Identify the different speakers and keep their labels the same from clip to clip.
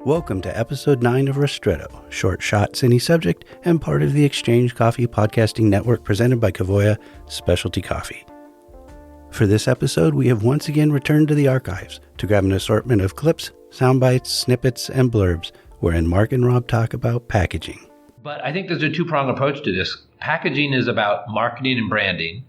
Speaker 1: Welcome to episode 9 of Ristretto, short shots, any subject, and part of the Exchange Coffee Podcasting Network presented by Kavoya Specialty Coffee. For this episode, we have once again returned to the archives to grab an assortment of clips, sound bites, snippets, and blurbs, wherein Mark and Rob talk about packaging.
Speaker 2: But I think there's a two-pronged approach to this. Packaging is about marketing and branding,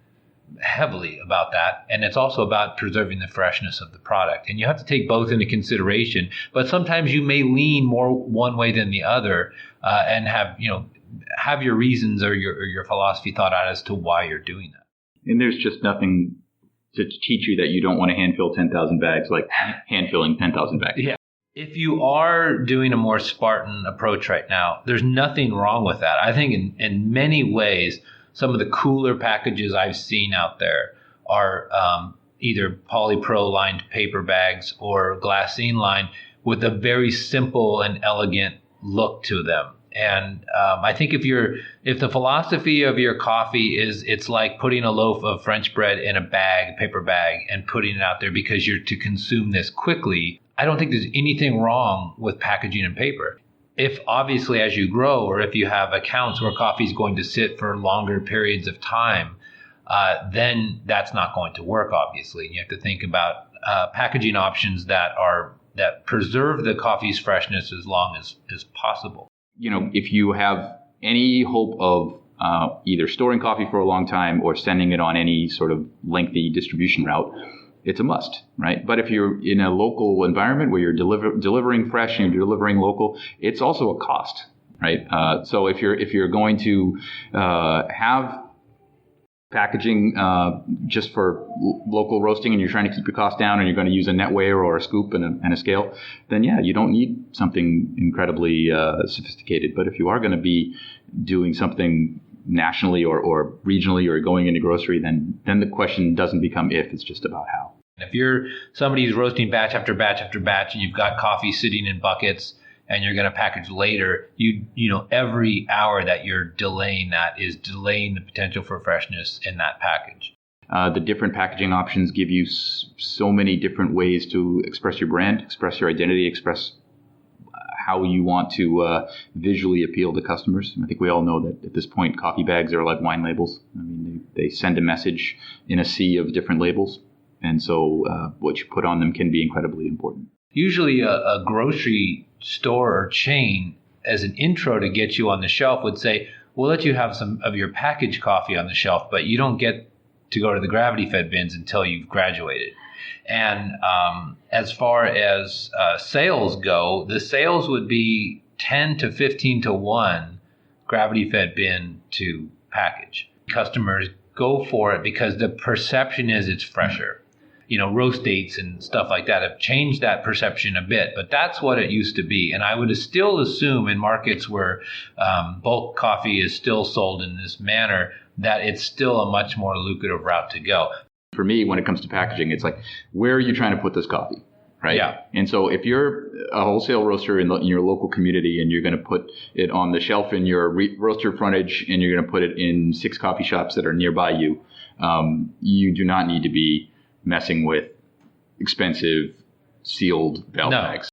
Speaker 2: heavily about that, and it's also about preserving the freshness of the product. And you have to take both into consideration, but sometimes you may lean more one way than the other, and have your reasons or your philosophy thought out as to why you're doing that.
Speaker 3: And there's just nothing to teach you that you don't want to hand fill 10,000 bags, like hand filling 10,000 bags.
Speaker 2: Yeah. If you are doing a more Spartan approach right now, there's nothing wrong with that. I think in many ways, some of the cooler packages I've seen out there are either polypro lined paper bags or glassine lined with a very simple and elegant look to them. And I think if the philosophy of your coffee is it's like putting a loaf of French bread in a bag, paper bag, and putting it out there because you're to consume this quickly, I don't think there's anything wrong with packaging and paper. If obviously as you grow or if you have accounts where coffee is going to sit for longer periods of time, then that's not going to work, obviously. You have to think about packaging options that preserve the coffee's freshness as long as possible.
Speaker 3: You know, if you have any hope of either storing coffee for a long time or sending it on any sort of lengthy distribution route, it's a must, right? But if you're in a local environment where you're delivering fresh and you're delivering local, it's also a cost, right? So if you're going to have packaging just for local roasting and you're trying to keep your costs down and you're going to use a net weigher or a scoop and a scale, then yeah, you don't need something incredibly sophisticated. But if you are going to be doing something nationally or regionally or going into grocery, then the question doesn't become if, it's just about how.
Speaker 2: If you're somebody who's roasting batch after batch after batch and you've got coffee sitting in buckets and you're going to package later, you know every hour that you're delaying that is delaying the potential for freshness in that package.
Speaker 3: The different packaging options give you so many different ways to express your brand, express your identity, express how you want to visually appeal to customers. And I think we all know that at this point, coffee bags are like wine labels. I mean, they send a message in a sea of different labels. And so what you put on them can be incredibly important. Usually
Speaker 2: a grocery store or chain, as an intro to get you on the shelf, would say, we'll let you have some of your packaged coffee on the shelf, but you don't get to go to the gravity-fed bins until you've graduated. And as far as sales go, the sales would be 10 to 15 to 1 gravity-fed bin to package. Customers go for it because the perception is it's fresher. You know, roast dates and stuff like that have changed that perception a bit, but that's what it used to be. And I would still assume in markets where bulk coffee is still sold in this manner, that it's still a much more lucrative route to go.
Speaker 3: For me, when it comes to packaging, it's like, where are you trying to put this coffee, right?
Speaker 2: Yeah.
Speaker 3: And so if you're a wholesale roaster in your local community and you're going to put it on the shelf in your roaster frontage and you're going to put it in 6 coffee shops that are nearby you, you do not need to be messing with expensive sealed valve bags.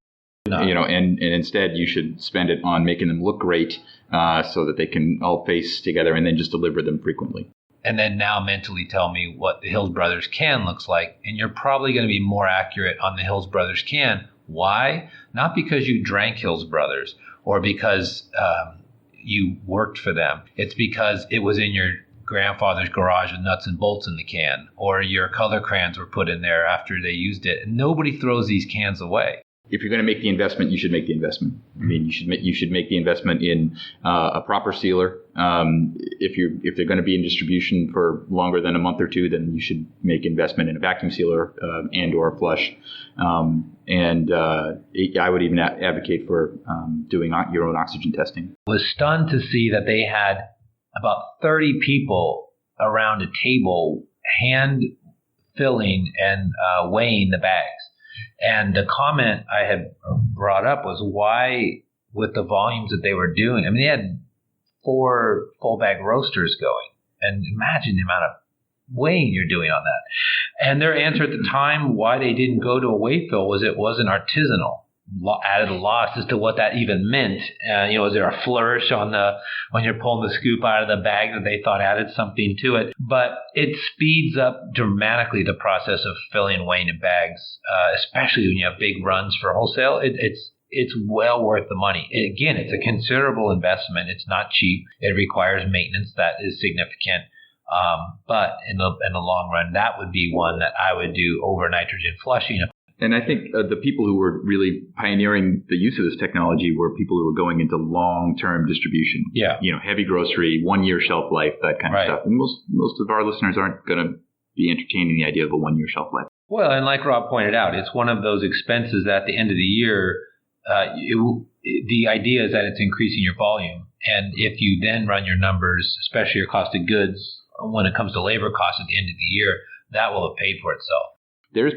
Speaker 3: No. You know, and instead you should spend it on making them look great so that they can all face together and then just deliver them frequently.
Speaker 2: And then now mentally tell me what the Hills Brothers can looks like. And you're probably going to be more accurate on the Hills Brothers can. Why? Not because you drank Hills Brothers or because you worked for them. It's because it was in your grandfather's garage with nuts and bolts in the can, or your color crayons were put in there after they used it. And nobody throws these cans away.
Speaker 3: If you're going to make the investment, you should make the investment. I mean, you should make the investment in a proper sealer. If they're going to be in distribution for longer than a month or two, then you should make investment in a vacuum sealer and or a flush. I would even advocate for doing your own oxygen testing.
Speaker 2: I was stunned to see that they had about 30 people around a table hand filling and weighing the bags. And the comment I had brought up was why, with the volumes that they were doing, I mean, they had 4 full bag roasters going. And imagine the amount of weighing you're doing on that. And their answer at the time why they didn't go to a weight fill was it wasn't artisanal. added a loss as to what that even meant. Is there a flourish when you're pulling the scoop out of the bag that they thought added something to it? But it speeds up dramatically the process of filling and weighing in bags, especially when you have big runs for wholesale. It's well worth the money. Again, it's a considerable investment. It's not cheap. It requires maintenance that is significant. But in the long run, that would be one that I would do over nitrogen flushing.
Speaker 3: And I think the people who were really pioneering the use of this technology were people who were going into long-term distribution.
Speaker 2: Yeah.
Speaker 3: Heavy grocery, 1-year shelf life, that kind of stuff. And most of our listeners aren't going to be entertaining the idea of a 1-year shelf life.
Speaker 2: Well, and like Rob pointed out, it's one of those expenses that at the end of the year, the idea is that it's increasing your volume. And if you then run your numbers, especially your cost of goods, when it comes to labor costs at the end of the year, that will have paid for itself.
Speaker 3: There's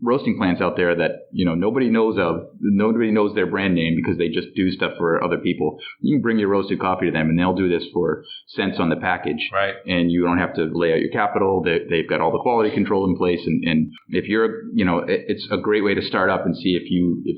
Speaker 3: roasting plants out there that nobody knows of. Nobody knows their brand name because they just do stuff for other people. You can bring your roasted coffee to them and they'll do this for cents on the package.
Speaker 2: Right.
Speaker 3: And you don't have to lay out your capital. They've got all the quality control in place. And if you're, it's a great way to start up and see if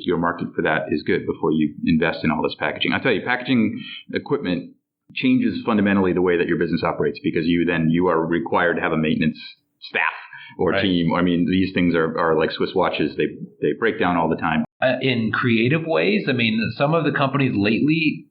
Speaker 3: your market for that is good before you invest in all this packaging. I tell you, packaging equipment changes fundamentally the way that your business operates because you are required to have a maintenance staff or team. I mean, these things are like Swiss watches. They break down all the time.
Speaker 2: In creative ways, I mean, some of the companies lately,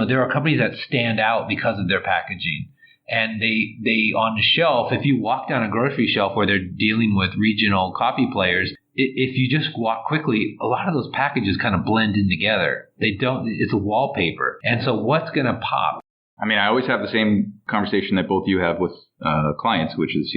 Speaker 2: there are companies that stand out because of their packaging. And they on the shelf, if you walk down a grocery shelf where they're dealing with regional coffee players, if you just walk quickly, a lot of those packages kind of blend in together. It's a wallpaper. And so what's going to pop?
Speaker 3: I mean, I always have the same conversation that both you have with clients, which is,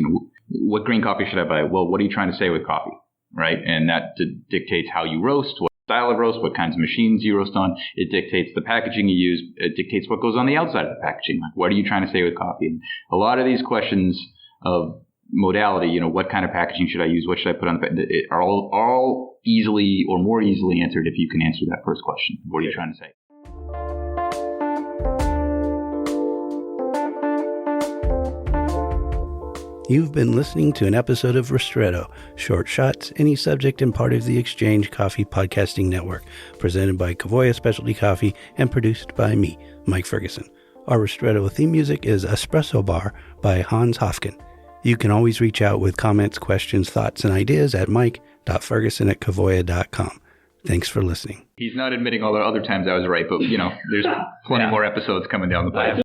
Speaker 3: what green coffee should I buy? Well, what are you trying to say with coffee, right? And that dictates how you roast, what style of roast, what kinds of machines you roast on. It dictates the packaging you use. It dictates what goes on the outside of the packaging. Like, what are you trying to say with coffee? And a lot of these questions of modality, what kind of packaging should I use? What should I put on the are all easily or more easily answered if you can answer that first question. What are you trying to say?
Speaker 1: You've been listening to an episode of Ristretto, short shots, any subject, and part of the Exchange Coffee Podcasting Network, presented by Kavoya Specialty Coffee and produced by me, Mike Ferguson. Our Ristretto theme music is Espresso Bar by Hans Hofken. You can always reach out with comments, questions, thoughts, and ideas at mike.ferguson@kavoya.com. Thanks for listening.
Speaker 3: He's not admitting all the other times I was right, but, there's plenty more episodes coming down the pipe.